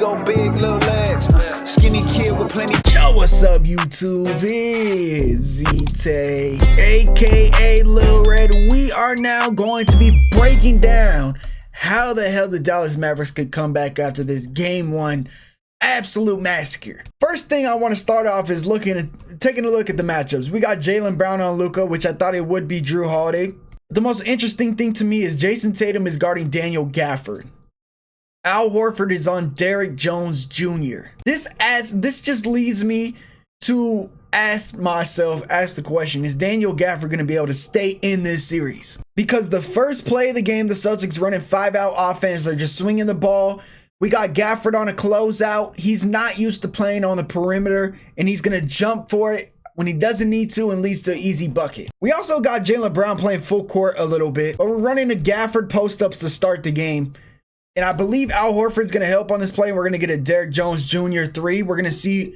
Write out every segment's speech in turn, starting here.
old big little legs. Skinny kid with plenty. Yo, what's up, YouTube? It's ZTAY, aka Lil Red. We are now going to be breaking down how the hell the Dallas Mavericks could come back after this game one absolute massacre. First thing I want to start off is taking a look at the matchups. We got Jaylen Brown on Luka, which I thought it would be Jrue Holiday. The most interesting thing to me is Jason Tatum is guarding Daniel Gafford. Al Horford is on Derrick Jones Jr. This just leads me to ask the question, is Daniel Gafford going to be able to stay in this series? Because the first play of the game, the Celtics running 5-out offense. They're just swinging the ball. We got Gafford on a closeout. He's not used to playing on the perimeter, and he's going to jump for it when he doesn't need to and leads to an easy bucket. We also got Jaylen Brown playing full court a little bit, but we're running the Gafford post-ups to start the game. And I believe Al Horford's going to help on this play. We're going to get a Derrick Jones Jr. 3. We're going to see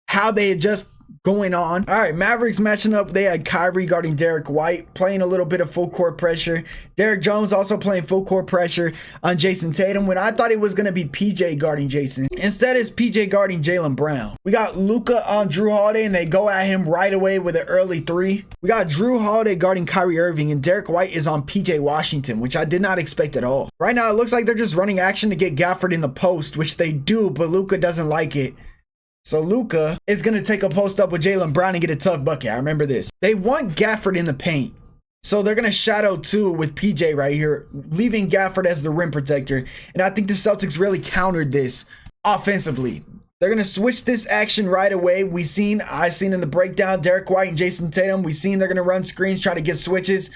how they adjust going on. All right, Mavericks matching up. They had Kyrie guarding Derek White, playing a little bit of full court pressure. Derrick Jones also playing full court pressure on Jason Tatum, when I thought it was going to be PJ guarding Jason. Instead, it's PJ guarding Jaylen Brown. We got Luka on Jrue Holiday, and they go at him right away with an early 3. We got Jrue Holiday guarding Kyrie Irving, and Derek White is on PJ Washington, which I did not expect at all. Right now, it looks like they're just running action to get Gafford in the post, which they do, but Luka doesn't like it. So Luka is going to take a post up with Jaylen Brown and get a tough bucket. I remember this. They want Gafford in the paint. So they're going to shadow 2 with PJ right here, leaving Gafford as the rim protector. And I think the Celtics really countered this offensively. They're going to switch this action right away. I seen in the breakdown, Derek White and Jason Tatum. They're going to run screens, try to get switches,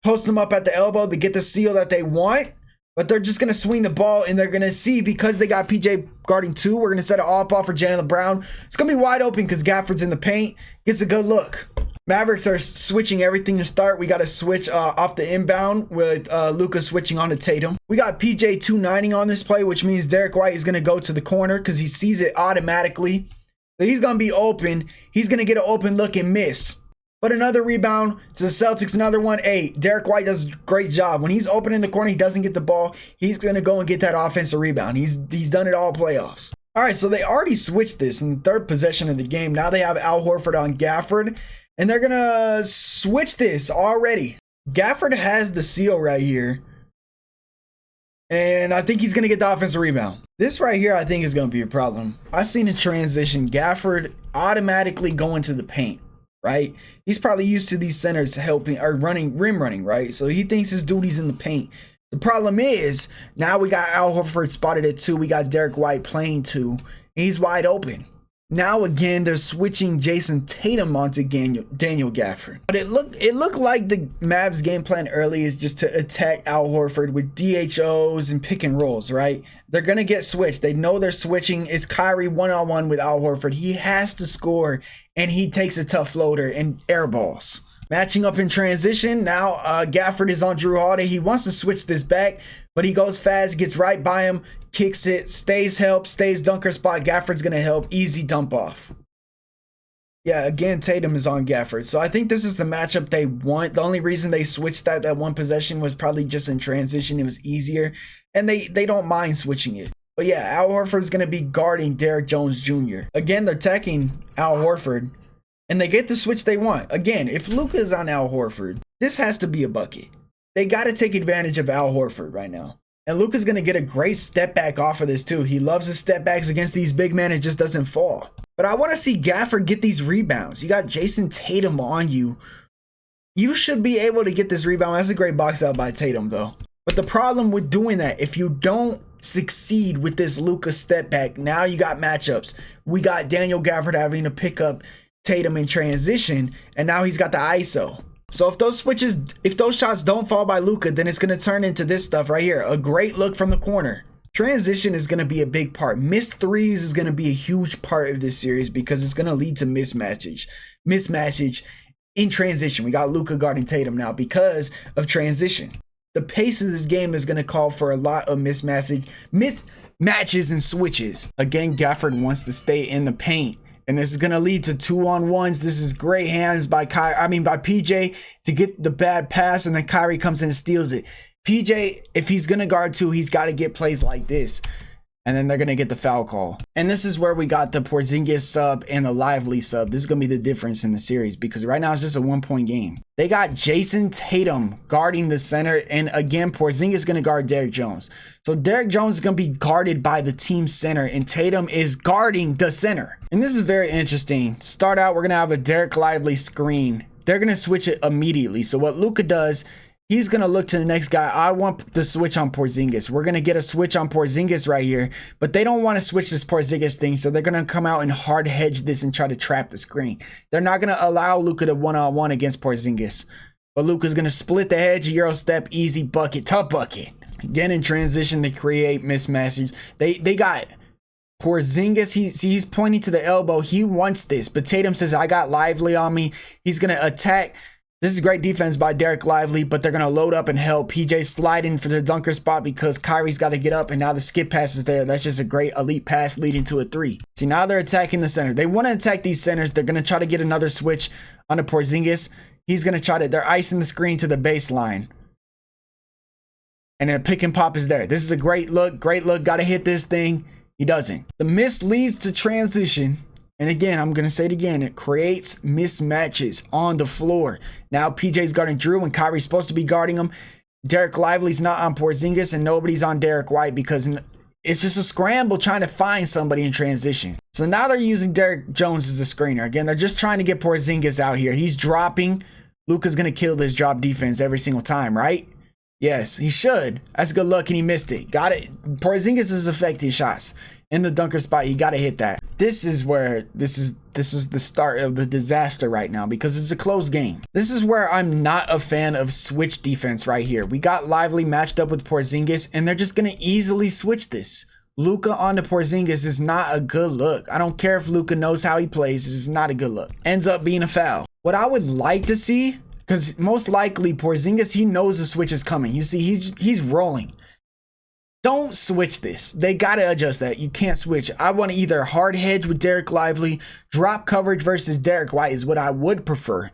post them up at the elbow to get the seal that they want. But they're just going to swing the ball, and they're going to see, because they got PJ guarding 2, we're going to set an all-ball for Jaylen Brown. It's going to be wide open because Gafford's in the paint. Gets a good look. Mavericks are switching everything to start. We got to switch off the inbound with Luka switching on to Tatum. We got PJ 290 on this play, which means Derek White is going to go to the corner because he sees it automatically. So he's going to be open. He's going to get an open look and miss. But another rebound to the Celtics, another one. Hey, Derek White does a great job. When he's open in the corner, he doesn't get the ball. He's going to go and get that offensive rebound. He's done it all playoffs. All right, so they already switched this in the third possession of the game. Now they have Al Horford on Gafford, and they're going to switch this already. Gafford has the seal right here, and I think he's going to get the offensive rebound. This right here, I think, is going to be a problem. I seen a transition. Gafford automatically going to the paint. Right, he's probably used to these centers helping or rim running, right? So he thinks his duty's in the paint. The problem is now we got Al Horford spotted at 2. We got Derek White playing 2. He's wide open. Now again, they're switching Jason Tatum onto Daniel Gafford. But it looked like the Mavs game plan early is just to attack Al Horford with DHOs and pick and rolls, right? They're going to get switched. They know they're switching. It's Kyrie one-on-one with Al Horford. He has to score, and he takes a tough floater and air balls. Matching up in transition, now Gafford is on Jrue Holiday. He wants to switch this back, but he goes fast, gets right by him, kicks it, stays dunker spot. Gafford's going to help. Easy dump off. Yeah, again, Tatum is on Gafford. So I think this is the matchup they want. The only reason they switched that one possession was probably just in transition. It was easier, and they don't mind switching it. But yeah, Al Horford's going to be guarding Derrick Jones Jr. Again, they're attacking Al Horford, and they get the switch they want. Again, if Luka is on Al Horford, this has to be a bucket. They got to take advantage of Al Horford right now. And Luka's going to get a great step back off of this too. He loves his step backs against these big men. It just doesn't fall. But I want to see Gafford get these rebounds. You got Jason Tatum on you. You should be able to get this rebound. That's a great box out by Tatum though. But the problem with doing that, if you don't succeed with this Luka step back, now you got matchups. We got Daniel Gafford having to pick up Tatum in transition, and now he's got the ISO. So if those shots don't fall by Luka, then it's going to turn into this stuff right here. A great look from the corner. Transition is going to be a big part. Missed threes is going to be a huge part of this series because it's going to lead to mismatches in transition. We got Luka guarding Tatum now because of transition. The pace of this game is going to call for a lot of mismatches and switches. Again, Gafford wants to stay in the paint. And this is going to lead to 2-on-1s. This is great hands by PJ to get the bad pass, and then Kyrie comes in and steals it. PJ, if he's going to guard 2, he's got to get plays like this. And then they're going to get the foul call. And this is where we got the Porzingis sub and the Lively sub. This is going to be the difference in the series because right now it's just a 1-point game. They got Jason Tatum guarding the center. And again, Porzingis is going to guard Derrick Jones. So Derrick Jones is going to be guarded by the team center and Tatum is guarding the center. And this is very interesting. Start out, we're going to have a Derrick Lively screen. They're going to switch it immediately. So what Luka does, he's going to look to the next guy. I want the switch on Porzingis. We're going to get a switch on Porzingis right here. But they don't want to switch this Porzingis thing. So they're going to come out and hard hedge this and try to trap the screen. They're not going to allow Luka to one-on-one against Porzingis. But Luka's going to split the hedge, Euro step, easy bucket, tough bucket. Again, in transition, they create mismatches. They got Porzingis, he's pointing to the elbow. He wants this. But Tatum says, I got Lively on me. He's going to attack. This is great defense by Derrick Lively, but they're going to load up and help. PJ sliding for the dunker spot because Kyrie's got to get up, and now the skip pass is there. That's just a great elite pass leading to a 3. See, now they're attacking the center. They want to attack these centers. They're going to try to get another switch on the Porzingis. He's going to try to, they're icing the screen to the baseline. And then pick and pop is there. This is a great look. Got to hit this thing. He doesn't. The miss leads to transition. And again, I'm going to say it again. It creates mismatches on the floor. Now PJ's guarding Drew and Kyrie's supposed to be guarding him. Derrick Lively's not on Porzingis and nobody's on Derrick White because it's just a scramble trying to find somebody in transition. So now they're using Derrick Jones as a screener. Again, they're just trying to get Porzingis out here. He's dropping. Luka's going to kill this drop defense every single time, right? Yes, he should. That's a good look, and he missed it. Got it. Porzingis is affecting shots in the dunker spot. You got to hit that. This is where this is the start of the disaster right now because it's a close game. This is where I'm not a fan of switch defense right here. We got Lively matched up with Porzingis, and they're just gonna easily switch this. Luka onto Porzingis is not a good look. I don't care if Luka knows how he plays. This is not a good look. Ends up being a foul. What I would like to see, because most likely Porzingis, he knows the switch is coming. You see, he's rolling. Don't switch this. They got to adjust that. You can't switch. I want to either hard hedge with Derrick Lively, drop coverage versus Derrick White is what I would prefer,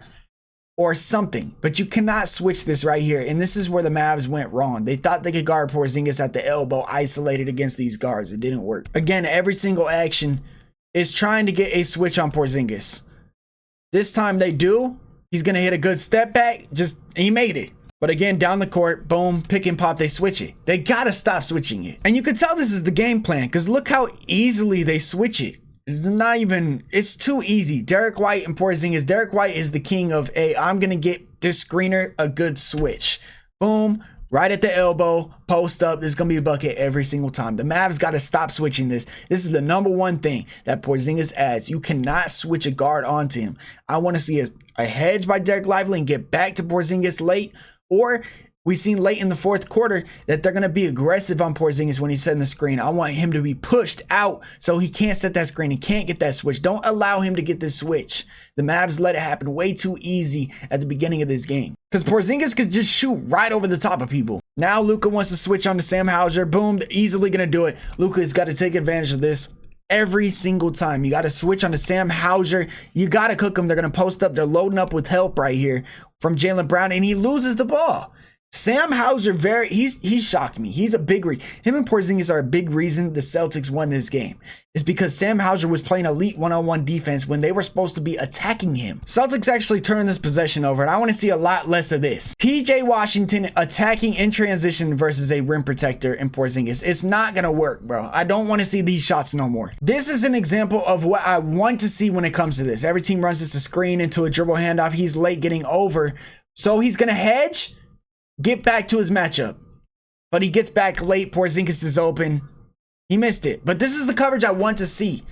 or something. But you cannot switch this right here. And this is where the Mavs went wrong. They thought they could guard Porzingis at the elbow, isolated against these guards. It didn't work. Again, every single action is trying to get a switch on Porzingis. This time they do. He's going to hit a good step back. He made it. But again, down the court, boom, pick and pop, they switch it. They got to stop switching it. And you can tell this is the game plan because look how easily they switch it. It's too easy. Derrick White and Porzingis. Derrick White is the king of, hey, I'm going to get this screener a good switch. Boom, right at the elbow, post up. There's going to be a bucket every single time. The Mavs got to stop switching this. This is the number one thing that Porzingis adds. You cannot switch a guard onto him. I want to see a hedge by Derrick Lively and get back to Porzingis late. Or we've seen late in the fourth quarter that they're going to be aggressive on Porzingis when he's setting the screen. I want him to be pushed out so he can't set that screen. He can't get that switch. Don't allow him to get this switch. The Mavs let it happen way too easy at the beginning of this game. Because Porzingis could just shoot right over the top of people. Now Luka wants to switch on to Sam Hauser. Boom, they're easily going to do it. Luka's got to take advantage of this. Every single time you got to switch on to Sam Hauser. You got to cook them. They're going to post up. They're loading up with help right here from Jaylen Brown, and he loses the ball. Sam Hauser, he shocked me. He's a big reason. Him and Porzingis are a big reason the Celtics won this game. It's because Sam Hauser was playing elite one-on-one defense when they were supposed to be attacking him. Celtics actually turned this possession over, and I want to see a lot less of this. PJ Washington attacking in transition versus a rim protector in Porzingis. It's not going to work, bro. I don't want to see these shots no more. This is an example of what I want to see when it comes to this. Every team runs this a screen into a dribble handoff. He's late getting over, so he's going to hedge. Get back to his matchup. But he gets back late. Porzingis is open. He missed it. But this is the coverage I want to see.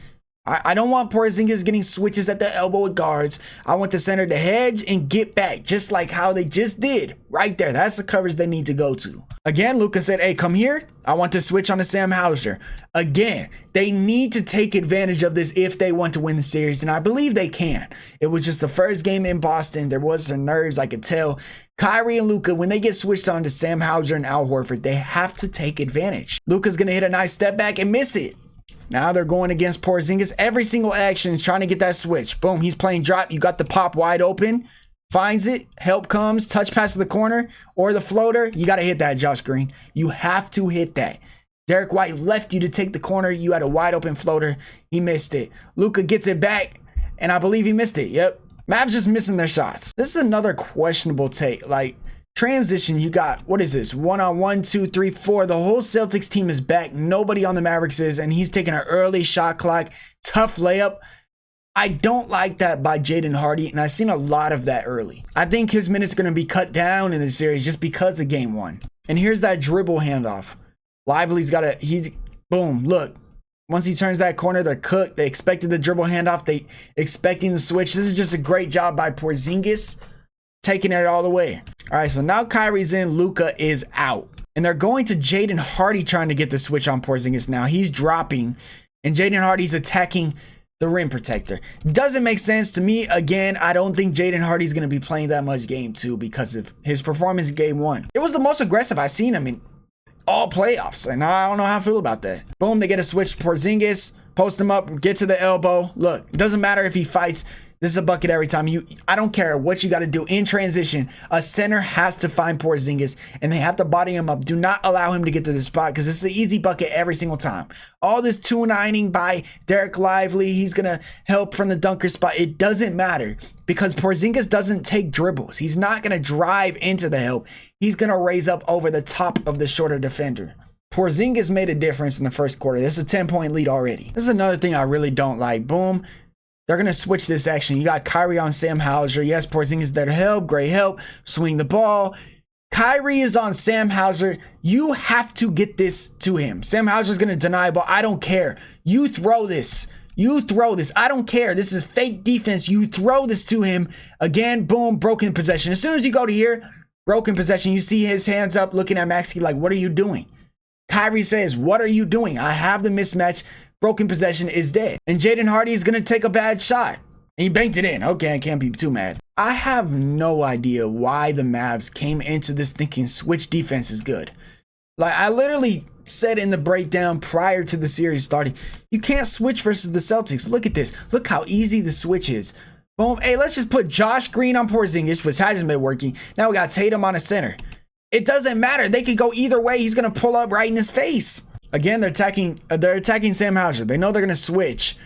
I don't want Porzingis getting switches at the elbow with guards. I want the center to hedge and get back, just like how they just did right there. That's the coverage they need to go to. Again, Luka said, hey, come here. I want to switch on to Sam Hauser. Again, they need to take advantage of this if they want to win the series, and I believe they can. It was just the first game in Boston. There was some nerves, I could tell. Kyrie and Luka, when they get switched on to Sam Hauser and Al Horford, they have to take advantage. Luka's going to hit a nice step back and miss it. Now they're going against Porzingis. Every single action is trying to get that switch. Boom, he's playing drop. You got the pop wide open. Finds it. Help comes. Touch pass to the corner or the floater. You got to hit that, Josh Green. You have to hit that. Derek White left you to take the corner. You had a wide open floater. He missed it. Luka gets it back, and I believe he missed it. Yep. Mavs just missing their shots. This is another questionable take. Like, transition, you got, what is this? 1-on-1, 2, 3, 4. The whole Celtics team is back. Nobody on the Mavericks is, and he's taking an early shot clock. Tough layup. I don't like that by Jaden Hardy, and I've seen a lot of that early. I think his minutes are going to be cut down in this series just because of game 1. And here's that dribble handoff. Lively's got a, boom, look. Once he turns that corner, they're cooked. They expected the dribble handoff. They expecting the switch. This is just a great job by Porzingis, taking it all the way. All right, so now Kyrie's in, Luka is out. And they're going to Jaden Hardy trying to get the switch on Porzingis now. He's dropping, and Jaden Hardy's attacking the rim protector. Doesn't make sense to me. Again, I don't think Jaden Hardy's going to be playing that much game 2 because of his performance in game 1. It was the most aggressive I've seen him in all playoffs, and I don't know how I feel about that. Boom, they get a switch to Porzingis, post him up, get to the elbow. Look, it doesn't matter if he fights. This is a bucket every time. I don't care what you got to do in transition. A center has to find Porzingis, and they have to body him up. Do not allow him to get to the spot because it's an easy bucket every single time. All this 2-9ing by Derek Lively, he's going to help from the dunker spot. It doesn't matter because Porzingis doesn't take dribbles. He's not going to drive into the help. He's going to raise up over the top of the shorter defender. Porzingis made a difference in the first quarter. This is a 10-point lead already. This is another thing I really don't like. Boom. They're going to switch this action. You got Kyrie on Sam Hauser. Yes, Porzingis there to help. Great help. Swing the ball. Kyrie is on Sam Hauser. You have to get this to him. Sam Hauser's going to deny ball. I don't care. You throw this. You throw this. I don't care. This is fake defense. You throw this to him. Again, boom, broken possession. As soon as you go to here, broken possession, you see his hands up looking at Maxey like, what are you doing? Kyrie says, what are you doing? I have the mismatch. Broken possession is dead. And Jaden Hardy is going to take a bad shot. And he banked it in. Okay, I can't be too mad. I have no idea why the Mavs came into this thinking switch defense is good. Like, I literally said in the breakdown prior to the series starting, you can't switch versus the Celtics. Look at this. Look how easy the switch is. Boom. Hey, let's just put Josh Green on Porzingis, which hasn't been working. Now we got Tatum on a center. It doesn't matter. They could go either way. He's going to pull up right in his face. Again, they're attacking Sam Hauser. They know they're going to switch.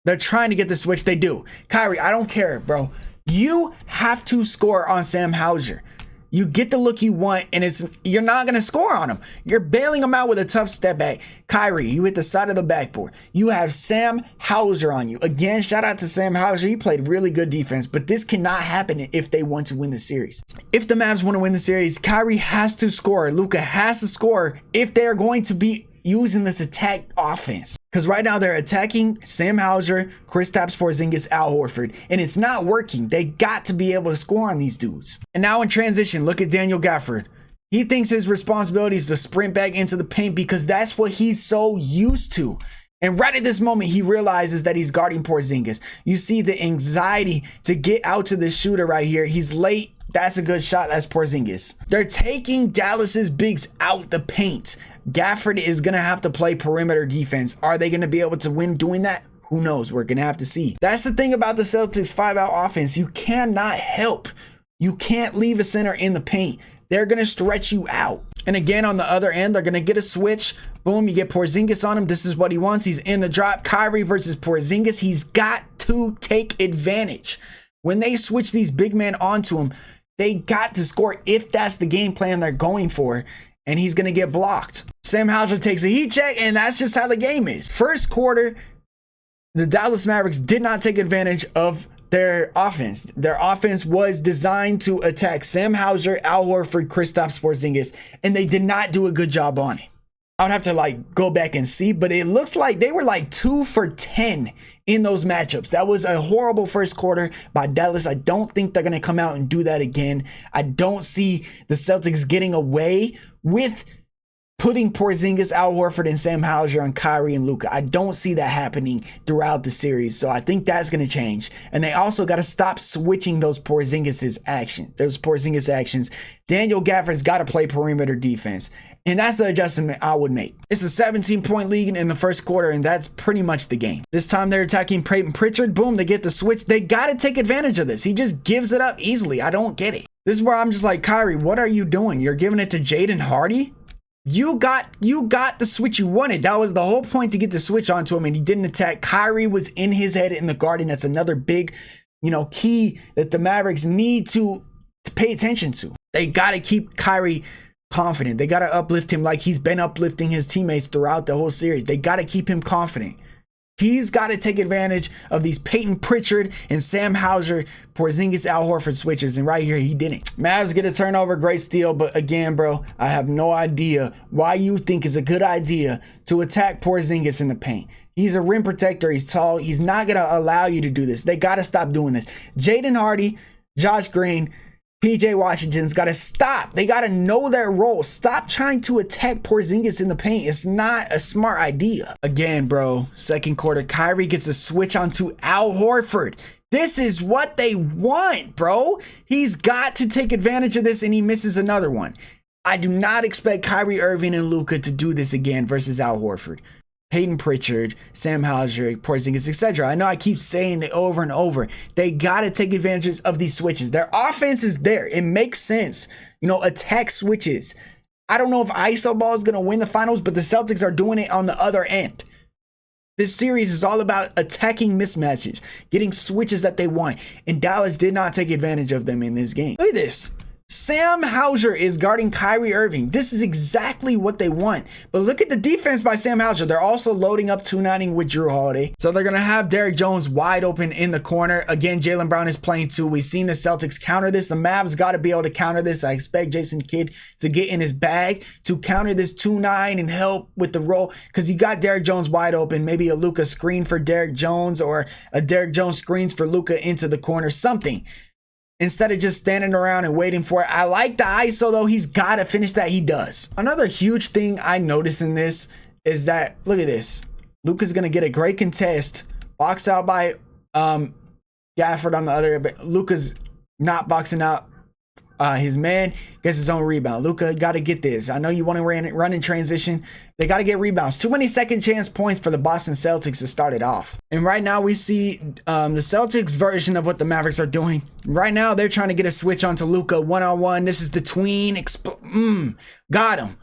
They're trying to get the switch. They do. Kyrie, I don't care, bro. You have to score on Sam Hauser. You get the look you want, and you're not going to score on him. You're bailing him out with a tough step back. Kyrie, you hit the side of the backboard. You have Sam Hauser on you. Again, shout out to Sam Hauser. He played really good defense, but this cannot happen if they want to win the series. If the Mavs want to win the series, Kyrie has to score. Luka has to score if they're going to be using this attack offense. Because right now they're attacking Sam Hauser, Kristaps Porzingis, Al Horford, and it's not working. They got to be able to score on these dudes. And now in transition, look at Daniel Gafford. He thinks his responsibility is to sprint back into the paint because that's what he's so used to. And right at this moment, he realizes that he's guarding Porzingis. You see the anxiety to get out to this shooter right here. He's late. That's a good shot. That's Porzingis. They're taking Dallas's bigs out the paint. Gafford is going to have to play perimeter defense. Are they going to be able to win doing that? Who knows? We're going to have to see. That's the thing about the Celtics 5-out offense. You cannot help. You can't leave a center in the paint. They're going to stretch you out. And again, on the other end, they're going to get a switch. Boom, you get Porzingis on him. This is what he wants. He's in the drop. Kyrie versus Porzingis. He's got to take advantage. When they switch these big men onto him, they got to score if that's the game plan they're going for. And he's going to get blocked. Sam Hauser takes a heat check, and that's just how the game is. First quarter, the Dallas Mavericks did not take advantage of their offense. Their offense was designed to attack Sam Hauser, Al Horford, Kristaps Porzingis, and they did not do a good job on it. I would have to go back and see, but it looks like they were 2 for 10 in those matchups. That was a horrible first quarter by Dallas. I don't think they're going to come out and do that again. I don't see the Celtics getting away with putting Porzingis, Al Horford, and Sam Hauser on Kyrie and Luka. I don't see that happening throughout the series, so I think that's going to change. And they also got to stop switching those Porzingis actions. Daniel Gafford's got to play perimeter defense, and that's the adjustment I would make. It's a 17-point lead in the first quarter, and that's pretty much the game. This time they're attacking Peyton Pritchard. Boom, they get the switch. They got to take advantage of this. He just gives it up easily. I don't get it. This is where I'm just like, Kyrie, what are you doing? You're giving it to Jaden Hardy? You got the switch you wanted. That was the whole point, to get the switch onto him, and he didn't attack. Kyrie was in his head in the Garden. That's another big, key that the Mavericks need to pay attention to. They got to keep Kyrie confident. They got to uplift him like he's been uplifting his teammates throughout the whole series. They got to keep him confident. He's got to take advantage of these Peyton Pritchard and Sam Hauser, Porzingis, Al Horford switches, and right here he didn't. Mavs get a turnover, great steal, but again, bro, I have no idea why you think it's a good idea to attack Porzingis in the paint. He's a rim protector, he's tall, he's not going to allow you to do this. They got to stop doing this. Jaden Hardy, Josh Green, PJ Washington's got to stop. They got to know their role. Stop trying to attack Porzingis in the paint. It's not a smart idea. Again, bro, second quarter, Kyrie gets a switch onto Al Horford. This is what they want, bro. He's got to take advantage of this, and he misses another one. I do not expect Kyrie Irving and Luka to do this again versus Al Horford. Peyton Pritchard, Sam Hauser, Porzingis, etc. I know I keep saying it over and over. They got to take advantage of these switches. Their offense is there. It makes sense. Attack switches. I don't know if ISO ball is going to win the finals, but the Celtics are doing it on the other end. This series is all about attacking mismatches, getting switches that they want, and Dallas did not take advantage of them in this game. Look at this. Sam Hauser is guarding Kyrie Irving. This is exactly what they want. But look at the defense by Sam Hauser. They're also loading up 2-9ing with Jrue Holiday. So they're going to have Derrick Jones wide open in the corner. Again, Jaylen Brown is playing too. We've seen the Celtics counter this. The Mavs got to be able to counter this. I expect Jason Kidd to get in his bag to counter this 2-9 and help with the roll, because you got Derrick Jones wide open. Maybe a Luka screen for Derrick Jones, or a Derrick Jones screens for Luka into the corner. Something. Instead of just standing around and waiting for it. I like the ISO though. He's got to finish that. He does. Another huge thing I notice in this is that, look at this. Luka's going to get a great contest. Box out by Gafford on the other. But Luka's not boxing out his man. Gets his own rebound. Luka got to get this. I know you want to run in transition. They got to get rebounds. Too many second chance points for the Boston Celtics to start it off. And right now we see the Celtics version of what the Mavericks are doing. Right now they're trying to get a switch onto Luka one-on-one. This is the tween. Got him.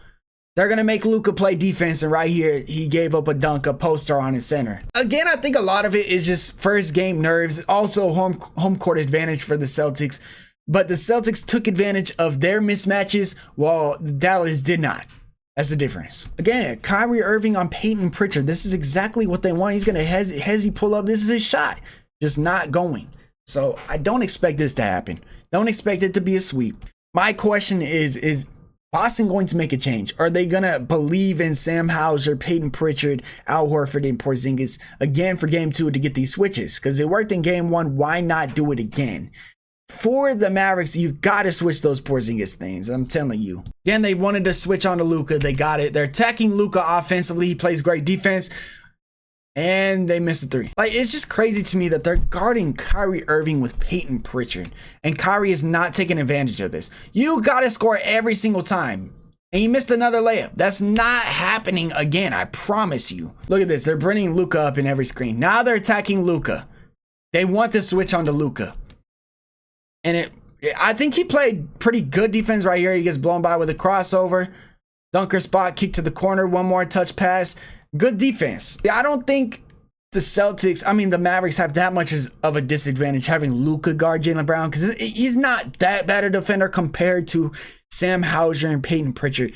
They're going to make Luka play defense, and right here he gave up a dunk, a poster on his center. Again, I think a lot of it is just first game nerves. Also home court advantage for the Celtics. But the Celtics took advantage of their mismatches while Dallas did not. That's the difference. Again, Kyrie Irving on Peyton Pritchard. This is exactly what they want. He's going to hezzy pull up. This is his shot. Just not going. So I don't expect this to happen. Don't expect it to be a sweep. My question is Boston going to make a change? Are they going to believe in Sam Hauser, Peyton Pritchard, Al Horford, and Porzingis again for game 2 to get these switches? Because it worked in game 1. Why not do it again? For the Mavericks, you got to switch those Porzingis things. I'm telling you. Again, they wanted to switch on to Luka. They got it. They're attacking Luka offensively. He plays great defense. And they missed a 3. Like, it's just crazy to me that they're guarding Kyrie Irving with Peyton Pritchard. And Kyrie is not taking advantage of this. You got to score every single time. And you missed another layup. That's not happening again. I promise you. Look at this. They're bringing Luka up in every screen. Now they're attacking Luka. They want to switch on to Luka. And I think he played pretty good defense right here. He gets blown by with a crossover. Dunker spot, kick to the corner, one more touch pass. Good defense. Yeah, I don't think the Mavericks have that much of a disadvantage having Luka guard Jaylen Brown, because he's not that bad a defender compared to Sam Hauser and Peyton Pritchard.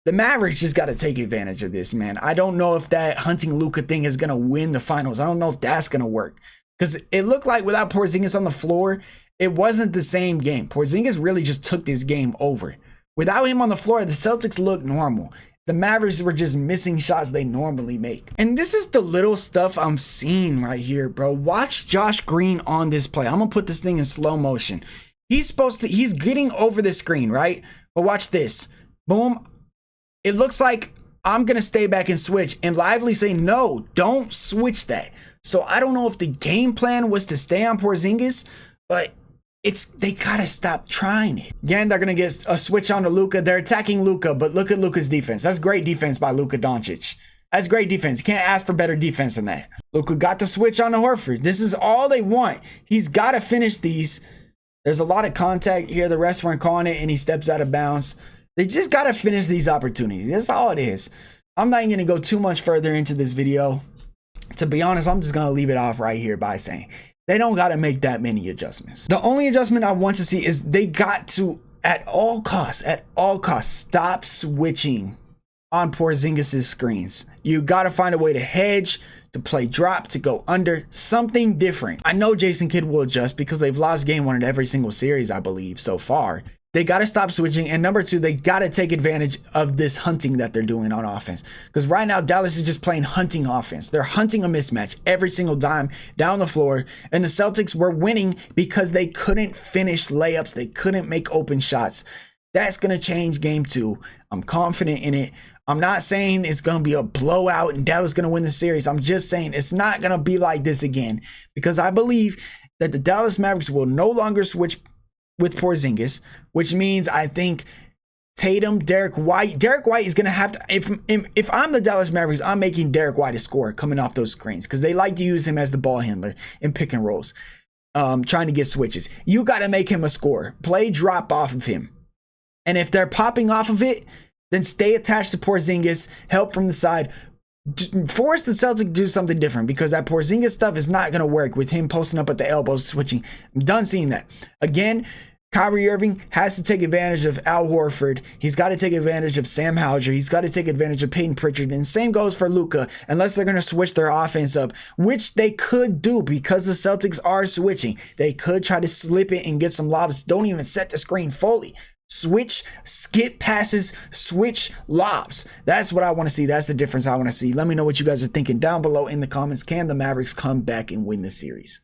The Mavericks just got to take advantage of this, man. I don't know if that hunting Luka thing is going to win the finals. I don't know if that's going to work, because it looked like without Porzingis on the floor, it wasn't the same game. Porzingis really just took this game over. Without him on the floor, the Celtics looked normal. The Mavericks were just missing shots they normally make. And this is the little stuff I'm seeing right here, bro. Watch Josh Green on this play. I'm going to put this thing in slow motion. He's getting over the screen, right? But watch this. Boom. It looks like I'm going to stay back and switch. And Lively say, no, don't switch that. So I don't know if the game plan was to stay on Porzingis, but they gotta stop trying it. Again, they're gonna get a switch on to Luka. They're attacking Luka, but look at Luka's defense. That's great defense by Luka Doncic. That's great defense. You can't ask for better defense than that. Luka got the switch on to Horford. This is all they want. He's gotta finish these. There's a lot of contact here. The refs weren't calling it, and he steps out of bounds. They just got to finish these opportunities. That's all it is. I'm not even going to go too much further into this video. To be honest, I'm just going to leave it off right here by saying they don't got to make that many adjustments. The only adjustment I want to see is they got to, at all costs, stop switching on Porzingis' screens. You got to find a way to hedge, to play drop, to go under, something different. I know Jason Kidd will adjust because they've lost game one in every single series, I believe, so far. They got to stop switching. And number two, they got to take advantage of this hunting that they're doing on offense. Because right now, Dallas is just playing hunting offense. They're hunting a mismatch every single time down the floor. And the Celtics were winning because they couldn't finish layups. They couldn't make open shots. That's going to change game two. I'm confident in it. I'm not saying it's going to be a blowout and Dallas is going to win the series. I'm just saying it's not going to be like this again. Because I believe that the Dallas Mavericks will no longer switch with Porzingis, which means I think Tatum, Derek White is going to have to, if I'm the Dallas Mavericks, I'm making Derek White a scorer coming off those screens because they like to use him as the ball handler in pick and rolls, trying to get switches. You got to make him a scorer. Play drop off of him. And if they're popping off of it, then stay attached to Porzingis, help from the side. Force the Celtics to do something different because that Porzingis stuff is not going to work with him posting up at the elbows, switching. I'm done seeing that. Again, Kyrie Irving has to take advantage of Al Horford. He's got to take advantage of Sam Hauser. He's got to take advantage of Peyton Pritchard. And same goes for Luka, unless they're going to switch their offense up, which they could do because the Celtics are switching. They could try to slip it and get some lobs. Don't even set the screen fully. Switch, skip passes, switch lobs. That's what I want to see. That's the difference I want to see. Let me know what you guys are thinking down below in the comments. Can the Mavericks come back and win the series?